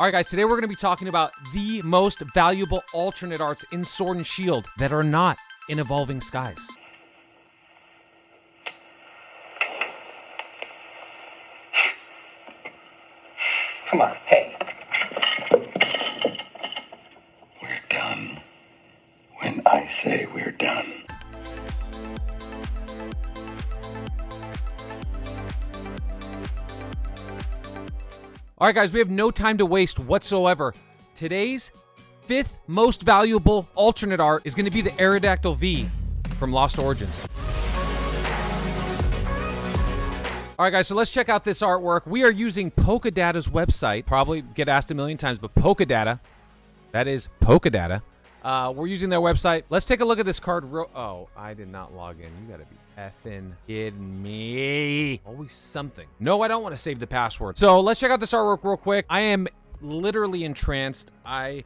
All right, guys, today we're going to be talking about the most valuable alternate arts in Sword and Shield that are not in Evolving Skies. Come on, hey. We're done when I say we're done. All right, guys, we have no time to waste whatsoever. Today's 5th most valuable alternate art is going to be the Aerodactyl V from Lost Origins. All right, guys, so let's check out this artwork. We are using Pokedata's website. Probably get asked a million times, but Pokedata, that is Pokedata. We're using their website. Let's take a look at this card. Oh, I did not log in. You gotta be effing kidding me. Always something. No, I don't want to save the password. So let's check out this artwork real quick. I am literally entranced. I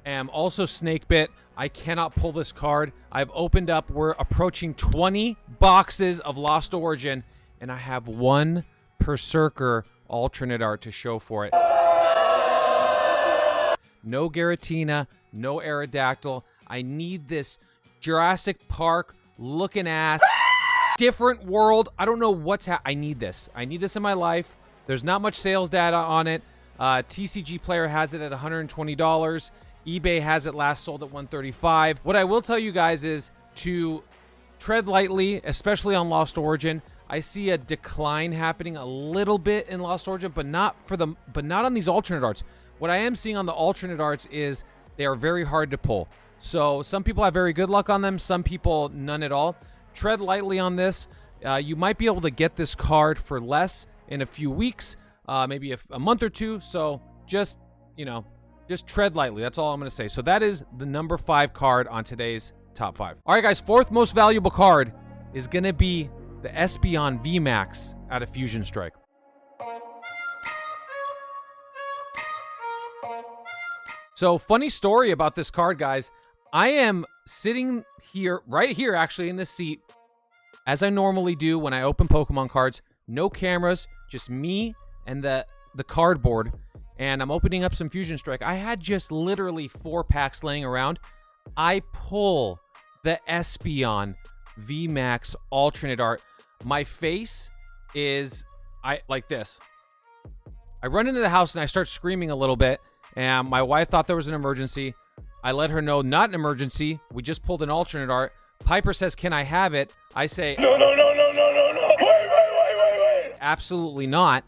am also snake bit. I cannot pull this card. I've opened up. We're approaching 20 boxes of Lost Origin, and I have one Berserker alternate art to show for it. No Giratina, no Aerodactyl. I need this Jurassic Park looking ass. Different world. I don't know what's I need this. I need this in my life. There's not much sales data on it. TCG Player has it at $120. eBay has it last sold at $135. What I will tell you guys is to tread lightly, especially on Lost Origin. I see a decline happening a little bit in Lost Origin, but not on these alternate arts. What I am seeing on the alternate arts is they are very hard to pull. So some people have very good luck on them. Some people none at all. Tread lightly on this. You might be able to get this card for less in a few weeks, maybe a month or two. So just tread lightly. That's all I'm going to say. So that is the number 5 card on today's top 5. All right, guys, 4th most valuable card is going to be the Espeon VMAX out of Fusion Strike. So funny story about this card, guys. I am sitting here, right here actually in this seat, as I normally do when I open Pokemon cards. No cameras, just me and the cardboard. And I'm opening up some Fusion Strike. I had just literally 4 packs laying around. I pull the Espeon VMAX alternate art. My face is like this. I run into the house and I start screaming a little bit. And my wife thought there was an emergency. I let her know not an emergency. We just pulled an alternate art. Piper says, "Can I have it?" I say, "No. Wait. Absolutely not."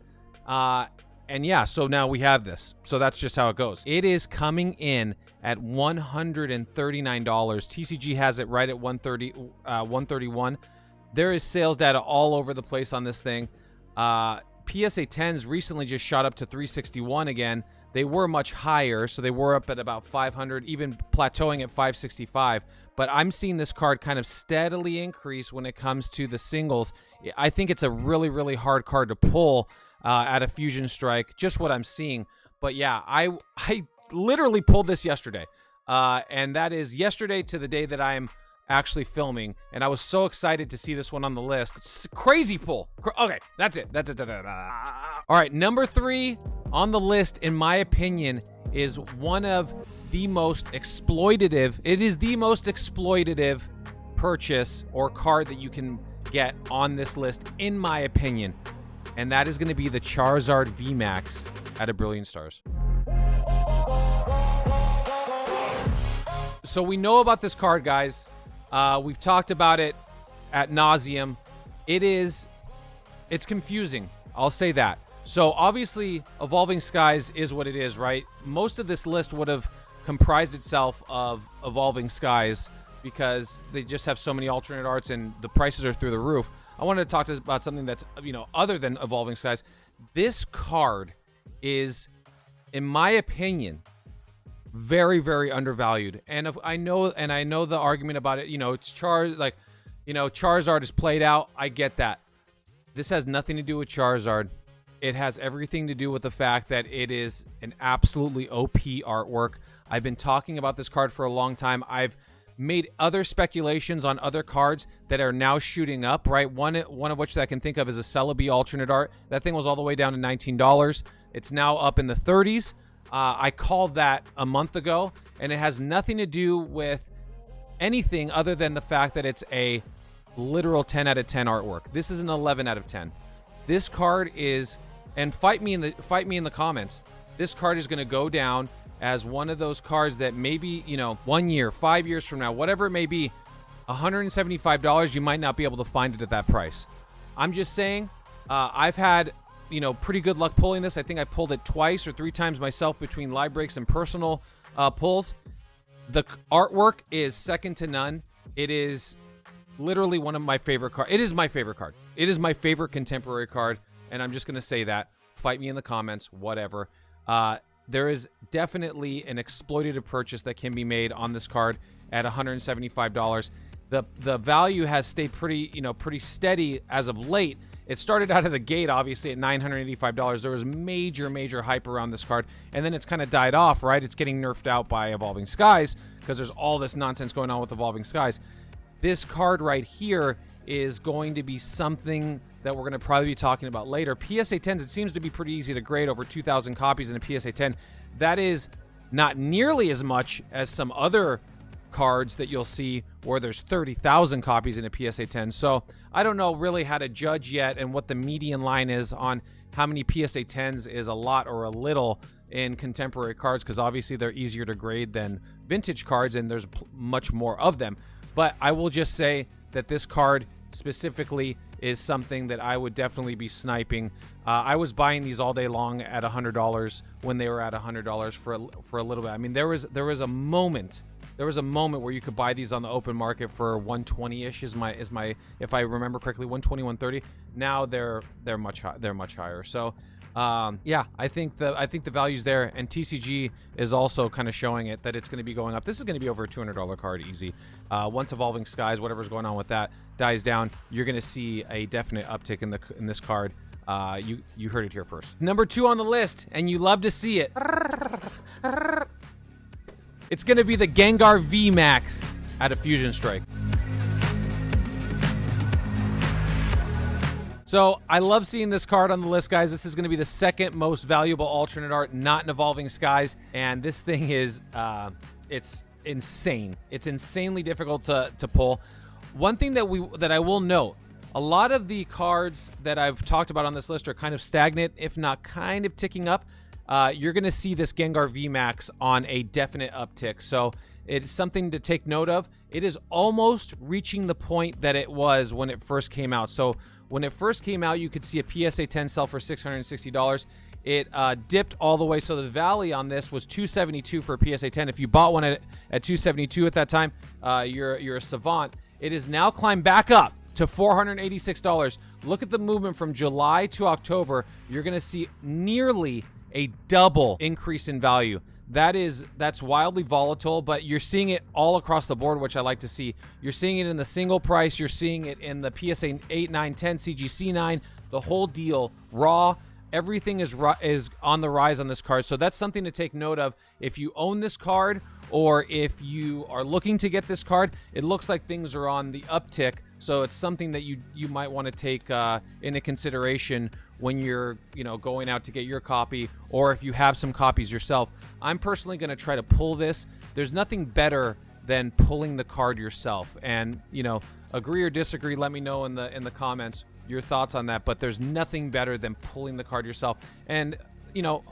And yeah, so now we have this. So that's just how it goes. It is coming in at $139. TCG has it right at $131. There is sales data all over the place on this thing. PSA 10s recently just shot up to 361 again. They were much higher, so they were up at about 500, even plateauing at 565. But I'm seeing this card kind of steadily increase when it comes to the singles. I think it's a really, really hard card to pull out of Fusion Strike, just what I'm seeing. But yeah, I literally pulled this yesterday. And that is yesterday to the day that I'm actually filming, and I was so excited to see this one on the list. It's a crazy pull. Okay, that's it. All right, number 3 on the list, in my opinion, is one of the most exploitative. It is the most exploitative purchase or card that you can get on this list, in my opinion, and that is going to be the Charizard VMAX out of Brilliant Stars. So we know about this card, guys. We've talked about it ad nauseum. It's confusing. I'll say that. So obviously, Evolving Skies is what it is, right? Most of this list would have comprised itself of Evolving Skies because they just have so many alternate arts and the prices are through the roof. I wanted to talk about something that's, other than Evolving Skies. This card is, in my opinion, very, very undervalued. And I know the argument about it, it's Charizard is played out. I get that. This has nothing to do with Charizard. It has everything to do with the fact that it is an absolutely OP artwork. I've been talking about this card for a long time. I've made other speculations on other cards that are now shooting up, right? One of which that I can think of is a Celebi alternate art. That thing was all the way down to $19. It's now up in the 30s. I called that a month ago, and it has nothing to do with anything other than the fact that it's a literal 10 out of 10 artwork. This is an 11 out of 10. This card is, and fight me in the comments, this card is going to go down as one of those cards that maybe, 1 year, 5 years from now, whatever it may be, $175, you might not be able to find it at that price. I'm just saying, I've had, pretty good luck pulling this. I think I pulled it twice or 3 times myself between live breaks and personal pulls. The artwork is second to none. It is literally one of my favorite cards. It is my favorite card. It is my favorite contemporary card, and I'm just going to say that. Fight me in the comments, whatever. There is definitely an exploitative purchase that can be made on this card at $175. The value has stayed pretty steady as of late. It started out of the gate, obviously, at $985. There was major hype around this card, and then it's kind of died off, right? It's getting nerfed out by Evolving Skies because there's all this nonsense going on with Evolving Skies. This card right here is going to be something that we're going to probably be talking about later. PSA 10s, it seems to be pretty easy to grade over 2,000 copies in a PSA 10. That is not nearly as much as some other cards that you'll see where there's 30,000 copies in a PSA 10. So I don't know really how to judge yet and what the median line is on how many PSA 10s is a lot or a little in contemporary cards, because obviously they're easier to grade than vintage cards and there's much more of them. But I will just say that this card specifically is something that I would definitely be sniping. I was buying these all day long at $100 when they were at $100 for a little bit. I mean, there was a moment where you could buy these on the open market for 120-ish is my if I remember correctly, 120, 130. Now they're much higher. So yeah, I think the value's there, and TCG is also kind of showing it that it's going to be going up. This is going to be over a $200 card easy. Once Evolving Skies, whatever's going on with that, dies down, you're going to see a definite uptick in this card. You heard it here first. Number 2 on the list, and you love to see it. It's going to be the Gengar V Max out of Fusion Strike. So I love seeing this card on the list, guys. This is going to be the second most valuable alternate art, not in Evolving Skies. And this thing is, it's insane. It's insanely difficult to pull. One thing that I will note, a lot of the cards that I've talked about on this list are kind of stagnant, if not kind of ticking up. You're going to see this Gengar VMAX on a definite uptick. So it's something to take note of. It is almost reaching the point that it was when it first came out. So when it first came out, you could see a PSA 10 sell for $660. It dipped all the way. So the Valley on this was $272 for a PSA 10. If you bought one at $272 at that time, you're a savant. It has now climbed back up to $486. Look at the movement from July to October. You're going to see nearly a double increase in value. That's wildly volatile, but you're seeing it all across the board, which I like to see. You're seeing it in the single price. You're seeing it in the PSA 8, 9, 10, CGC 9, the whole deal, raw. Everything is on the rise on this card. So that's something to take note of. If you own this card or if you are looking to get this card, it looks like things are on the uptick. So it's something that you might want to take into consideration when you're going out to get your copy, or if you have some copies yourself. I'm personally going to try to pull this. There's nothing better than pulling the card yourself. And agree or disagree, let me know in the comments your thoughts on that. But there's nothing better than pulling the card yourself. And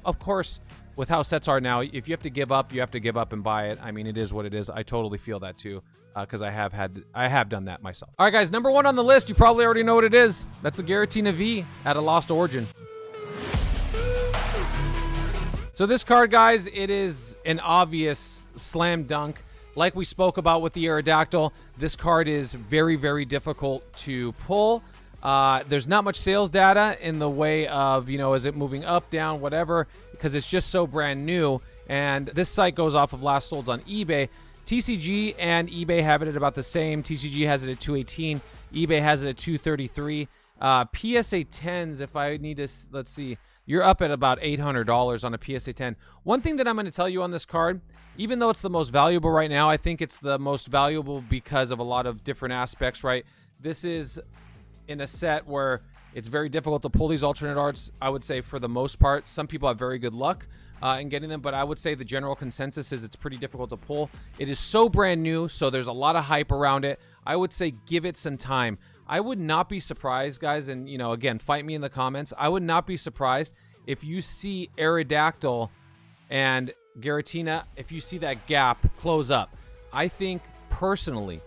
of course, with how sets are now, if you have to give up, you have to give up and buy it. I mean, it is what it is. I totally feel that too, because I have done that myself. All right, guys, number 1 on the list, you probably already know what it is. That's the Giratina V at a Lost Origin. So this card, guys, it is an obvious slam dunk. Like we spoke about with the Aerodactyl, this card is very, very difficult to pull. There's not much sales data in the way of, is it moving up, down, whatever, because it's just so brand new. And this site goes off of last solds on eBay. TCG and eBay have it at about the same. TCG has it at 218. eBay has it at 233. PSA 10s, if I need to, let's see, you're up at about $800 on a PSA 10. One thing that I'm going to tell you on this card, even though it's the most valuable right now, I think it's the most valuable because of a lot of different aspects, right? This is in a set where it's very difficult to pull these alternate arts, I would say, for the most part. Some people have very good luck, in getting them, but I would say the general consensus is it's pretty difficult to pull. It is so brand new, so there's a lot of hype around it. I would say give it some time. I would not be surprised, guys, and, you know, again, fight me in the comments. I would not be surprised if you see Aerodactyl and Giratina, if you see that gap close up. I think, personally,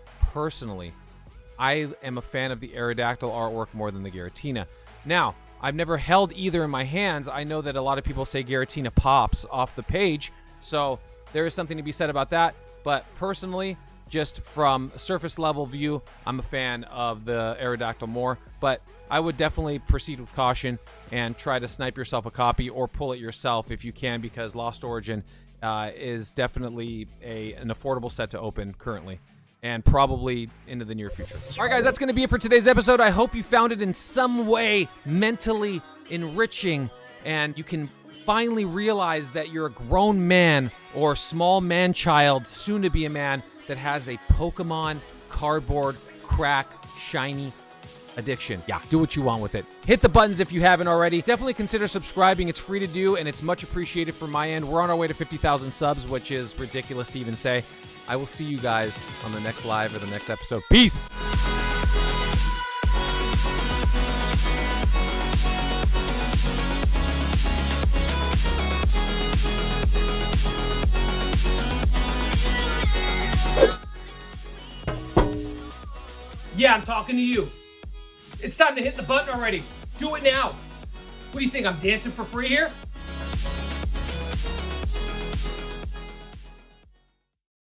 I am a fan of the Aerodactyl artwork more than the Giratina. Now, I've never held either in my hands. I know that a lot of people say Giratina pops off the page, so there is something to be said about that. But personally, just from a surface level view, I'm a fan of the Aerodactyl more. But I would definitely proceed with caution and try to snipe yourself a copy or pull it yourself if you can, because Lost Origin is definitely an affordable set to open currently, and probably into the near future. All right, guys, that's going to be it for today's episode. I hope you found it in some way mentally enriching, and you can finally realize that you're a grown man or small man-child, soon to be a man, that has a Pokemon cardboard crack shiny addiction. Yeah, do what you want with it. Hit the buttons if you haven't already. Definitely consider subscribing. It's free to do, and it's much appreciated from my end. We're on our way to 50,000 subs, which is ridiculous to even say. I will see you guys on the next live or the next episode. Peace! Yeah, I'm talking to you. It's time to hit the button already. Do it now. What do you think, I'm dancing for free here?